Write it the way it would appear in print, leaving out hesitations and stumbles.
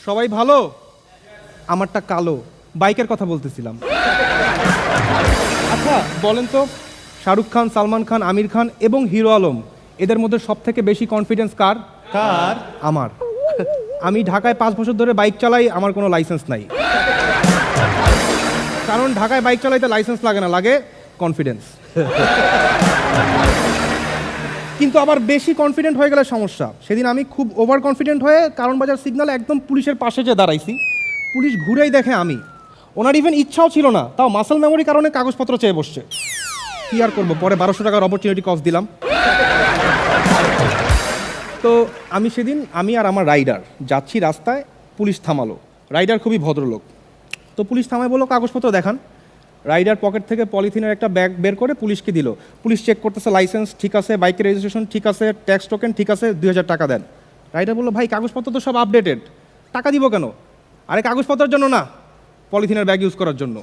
সবাই ভালো? আমারটা কালো, বাইকের কথা বলতেছিলাম। আচ্ছা বলেন তো, শাহরুখ খান, সালমান খান, আমির খান এবং হিরো আলম, এদের মধ্যে সব থেকে বেশি কনফিডেন্স কার? কার? আমার। আমি ঢাকায় 5 বছর ধরে বাইক চালাই, আমার কোনো লাইসেন্স নাই। কারণ ঢাকায় বাইক চালাইতে লাইসেন্স লাগে না, লাগে কনফিডেন্স। কিন্তু আবার বেশি কনফিডেন্ট হয়ে গেলে সমস্যা। সেদিন আমি খুব ওভার কনফিডেন্ট হয়ে কারণ বাজার সিগনালে একদম পুলিশের পাশে যে দাঁড়াইছি, পুলিশ ঘুরেই দেখে আমি। ওনার ইভেন ইচ্ছাও ছিল না, তাও মাসেল মেমোরি কারণে কাগজপত্র চেয়ে বসছে। কি আর করবো, পরে 1200 টাকার অপরচুনিটি কস্ট দিলাম। তো আমি সেদিন, আমি আর আমার রাইডার যাচ্ছি রাস্তায়, পুলিশ থামালো। রাইডার খুবই ভদ্রলোক, তো পুলিশ থামায় বললো কাগজপত্র দেখান। রাইডার পকেট থেকে পলিথিনের একটা ব্যাগ বের করে পুলিশকে দিল। পুলিশ চেক করতেছে, লাইসেন্স ঠিক আছে, বাইকের রেজিস্ট্রেশন ঠিক আছে, ট্যাক্স টোকেন ঠিক আছে, 2000 টাকা দেন। রাইডার বললো ভাই কাগজপত্র তো সব আপডেটেড, টাকা দিব কেন? আরে কাগজপত্রের জন্য না, পলিথিনের ব্যাগ ইউজ করার জন্য।